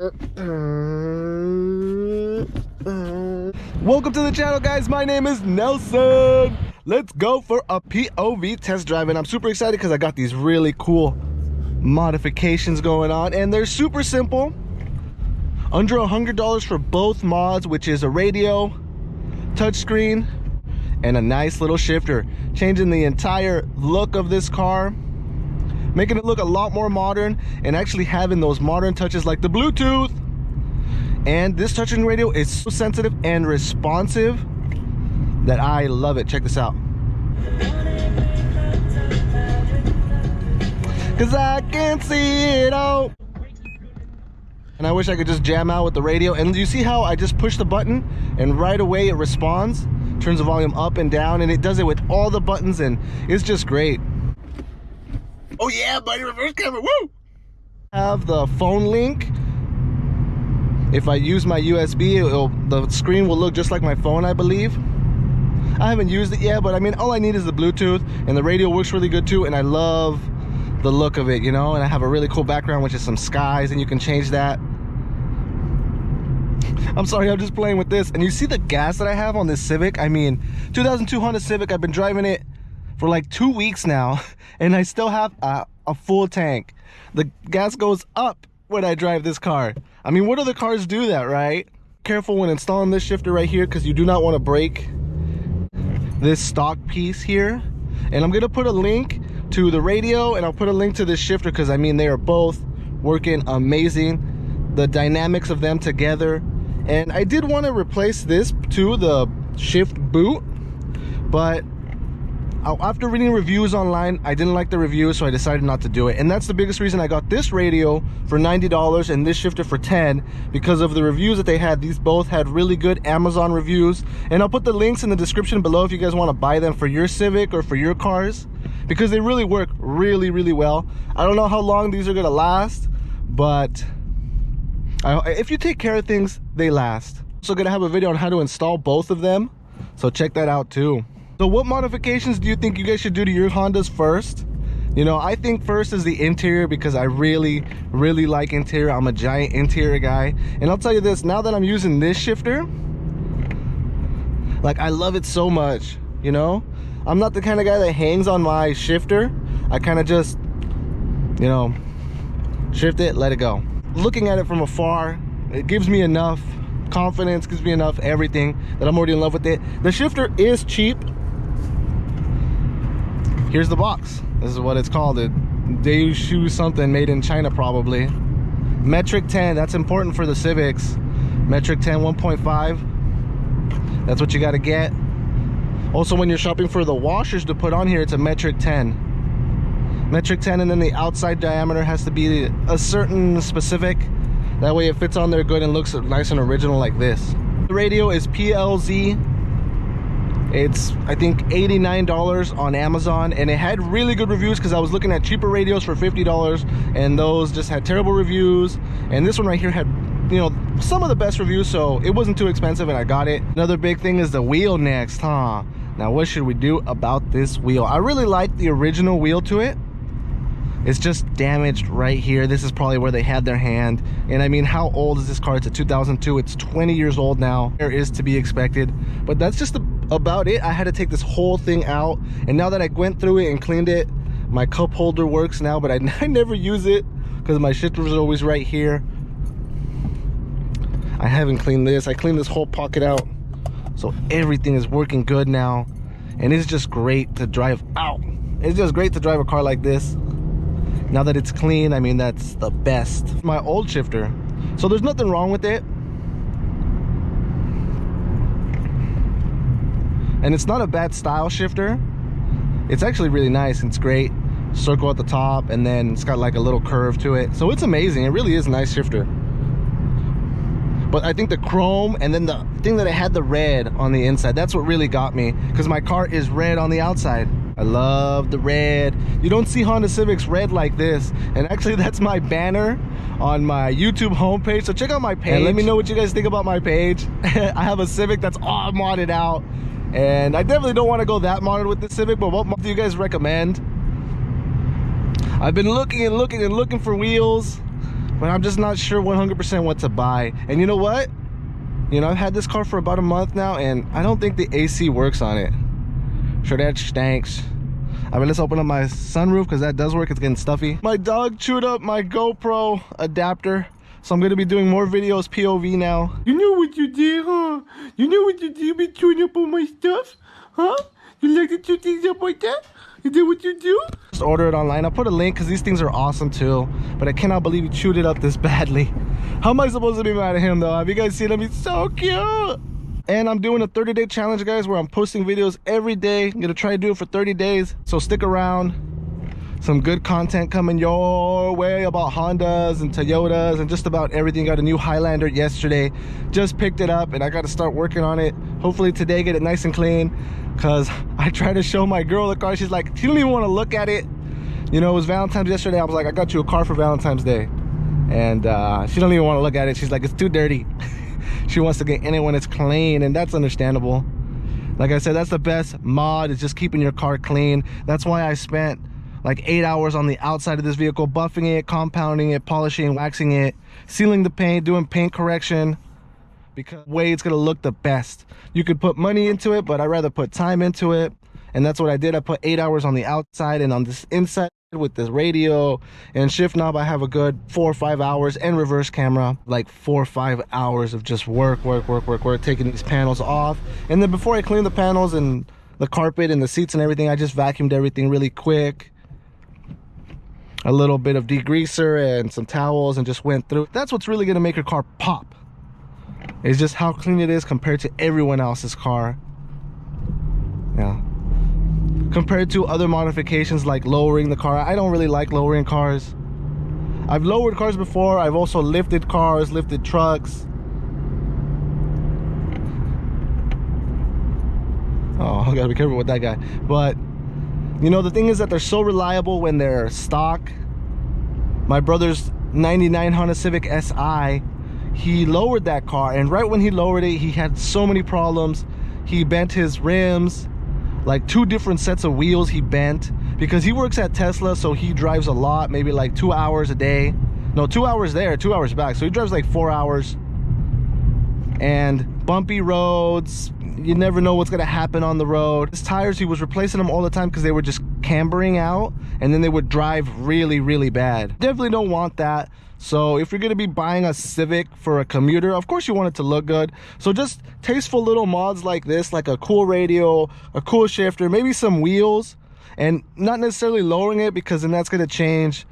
Welcome to the channel, guys. My name is Nelson. Let's go for a POV test drive, and I'm super excited because I got these really cool modifications going on, and they're super simple. Under $100 for both mods, which is a radio, touchscreen, and a nice little shifter. Changing the entire look of this car, making it look a lot more modern, and actually having those modern touches like the Bluetooth. And this touchscreen radio is so sensitive and responsive that I love it. Check this out. Cause I can see it all. And I wish I could just jam out with the radio. And you see how I just push the button and right away it responds, turns the volume up and down, and it does it with all the buttons, and it's just great. Oh yeah, buddy, reverse camera, woo! Have the phone link. If I use my USB, the screen will look just like my phone, I believe. I haven't used it yet, but I mean, all I need is the Bluetooth, and the radio works really good too, and I love the look of it, you know. And I have a really cool background, which is some skies, and you can change that. I'm sorry, I'm just playing with this. And you see the gas that I have on this Civic? I mean, 2002 Honda Civic, I've been driving it for like 2 weeks now, and I still have a full tank. The gas goes up when I drive this car. I mean, what other cars do that, right? Careful when installing this shifter right here, because you do not want to break this stock piece here. And I'm gonna put a link to the radio, and I'll put a link to this shifter, because I mean, they are both working amazing. The dynamics of them together. And I did want to replace this to the shift boot, but after reading reviews online, I didn't like the reviews, so I decided not to do it. And that's the biggest reason I got this radio for $90 and this shifter for $10, because of the reviews that they had. These both had really good Amazon reviews, and I'll put the links in the description below if you guys want to buy them for your Civic or for your cars, because they really work really well. I don't know how long these are gonna last, but if you take care of things, they last. So gonna have a video on how to install both of them, so check that out too. So what modifications do you think you guys should do to your Hondas first? You know, I think first is the interior, because I really like interior. I'm a giant interior guy. And I'll tell you this, now that I'm using this shifter, like, I love it so much, you know? I'm not the kind of guy that hangs on my shifter. I kind of just, you know, shift it, let it go. Looking at it from afar, it gives me enough confidence, gives me enough everything, that I'm already in love with it. The shifter is cheap. Here's the box. This is what it's called. Daishu something, made in China probably. Metric 10, that's important for the Civics. Metric 10 1.5. That's what you got to get. Also, when you're shopping for the washers to put on here, it's a metric 10. Metric 10, and then the outside diameter has to be a certain specific. That way it fits on there good and looks nice and original like this. The radio is PLZ. It's, I think, $89 on Amazon, and it had really good reviews, because I was looking at cheaper radios for $50, and those just had terrible reviews. And this one right here had, you know, some of the best reviews, so it wasn't too expensive, and I got it. Another big thing is the wheel next, huh? Now, what should we do about this wheel? I really like the original wheel to it. It's just damaged right here. This is probably where they had their hand. And I mean, how old is this car? It's a 2002. It's 20 years old now. There is to be expected. But that's just about it. I had to take this whole thing out. And now that I went through it and cleaned it, my cup holder works now, but I never use it because my shifter is always right here. I haven't cleaned this. I cleaned this whole pocket out. So everything is working good now. And it's just great to drive out. It's just great to drive a car like this. Now that it's clean, I mean, that's the best. My old shifter, so there's nothing wrong with it. And it's not a bad style shifter. It's actually really nice. It's great. Circle at the top, and then it's got like a little curve to it. So it's amazing. It really is a nice shifter. But I think the chrome, and then the thing that it had the red on the inside, that's what really got me, because my car is red on the outside. I love the red. You don't see Honda Civics red like this. And actually, that's my banner on my YouTube homepage. So check out my page and let me know what you guys think about my page. I have a Civic that's all modded out, and I definitely don't want to go that modded with the Civic, but what mod do you guys recommend? I've been looking and looking for wheels, but I'm just not sure 100% what to buy. And you know what? You know, I've had this car for about a month now, and I don't think the AC works on it. Sure, that stinks. I mean, let's open up my sunroof because that does work. It's getting stuffy. My dog chewed up my GoPro adapter, so I'm gonna be doing more videos POV now. You know what you did, huh? You know what you did? You been chewing up all my stuff, huh? You like to chew things up like that? Is that what you do? Just order it online. I'll put a link because these things are awesome too. But I cannot believe he chewed it up this badly. How am I supposed to be mad at him though? Have you guys seen him? He's so cute. And I'm doing a 30-day challenge, guys, where I'm posting videos every day. I'm gonna try to do it for 30 days. So stick around. Some good content coming your way about Hondas and Toyotas and just about everything. Got a new Highlander yesterday. Just picked it up and I got to start working on it. Hopefully today get it nice and clean. Cause I tried to show my girl the car. She's like, she don't even want to look at it. You know, it was Valentine's yesterday. I was like, I got you a car for Valentine's Day. And she don't even want to look at it. She's like, it's too dirty. She wants to get in it when it's clean, and that's understandable. Like I said, that's the best mod, is just keeping your car clean. That's why I spent like 8 hours on the outside of this vehicle, buffing it, compounding it, polishing, waxing it, sealing the paint, doing paint correction, because the way it's gonna look the best. You could put money into it, but I'd rather put time into it, and that's what I did. I put 8 hours on the outside, and on this inside with this radio and shift knob, I have a good 4 or 5 hours, and reverse camera, like 4 or 5 hours of just work, taking these panels off. And then before I clean the panels and the carpet and the seats and everything, I just vacuumed everything really quick. A little bit of degreaser and some towels, and just went through. That's what's really gonna make your car pop. It's just how clean it is compared to everyone else's car. Yeah. Compared to other modifications like lowering the car. I don't really like lowering cars. I've lowered cars before. I've also lifted cars, lifted trucks. Oh, I gotta be careful with that guy. But you know, the thing is that they're so reliable when they're stock. My brother's 99 Honda Civic SI, he lowered that car, and right when he lowered it, he had so many problems. He bent his rims, like 2 different sets of wheels he bent, because he works at Tesla, so he drives a lot, maybe like 2 hours a day. No, 2 hours there, 2 hours back, so he drives like 4 hours. And bumpy roads, you never know what's gonna happen on the road. His tires, he was replacing them all the time because they were just cambering out, and then they would drive really bad. Definitely don't want that. So if you're gonna be buying a Civic for a commuter, of course you want it to look good. So just tasteful little mods like this, like a cool radio, a cool shifter, maybe some wheels, and not necessarily lowering it, because then that's gonna change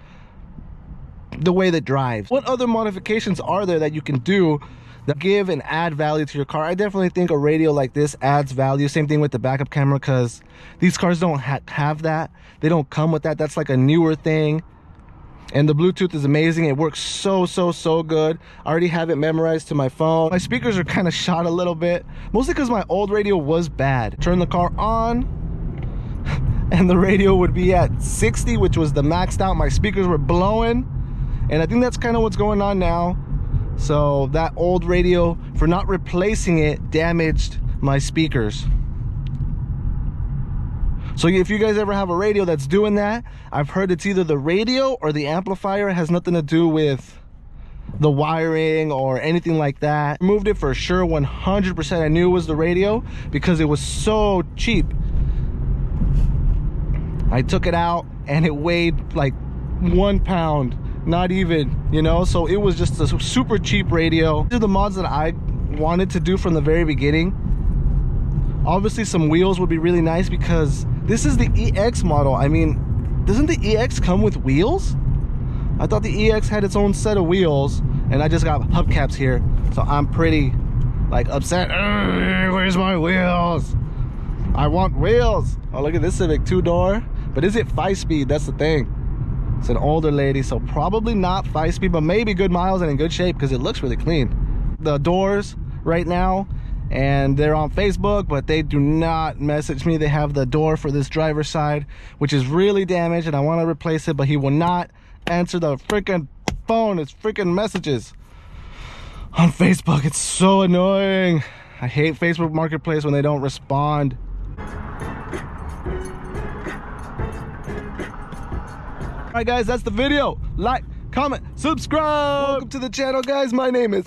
the way that drives. What other modifications are there that you can do that give and add value to your car? I definitely think a radio like this adds value. Same thing with the backup camera, because these cars don't have that. They don't come with that. That's like a newer thing. And the Bluetooth is amazing. It works so good. I already have it memorized to my phone. My speakers are kind of shot a little bit, mostly because my old radio was bad. Turn the car on and the radio would be at 60, which was the maxed out. My speakers were blowing, and I think that's kind of what's going on now. So that old radio, for not replacing it, damaged my speakers. So if you guys ever have a radio that's doing that, I've heard it's either the radio or the amplifier. It has nothing to do with the wiring or anything like that. Moved it for sure, 100%. I knew it was the radio because it was so cheap. I took it out and it weighed like 1 pound, not even, you know. So it was just a super cheap radio. These are the mods that I wanted to do from the very beginning. Obviously some wheels would be really nice, because this is the EX model. I mean, doesn't the EX come with wheels? I thought the EX had its own set of wheels, and I just got hubcaps here, so I'm pretty like upset. Where's my wheels? I want wheels. Oh, look at this Civic 2-door, but is it 5-speed? That's the thing. It's an older lady, so probably not 5-speed, but maybe good miles and in good shape, because it looks really clean. The doors right now, and they're on Facebook, but they do not message me. They have the door for this driver's side, which is really damaged, and I want to replace it, but he will not answer the freaking phone. It's freaking messages on Facebook. It's so annoying. I hate Facebook Marketplace when they don't respond. All right guys, that's the video. Like, comment, subscribe. Welcome to the channel, guys. My name is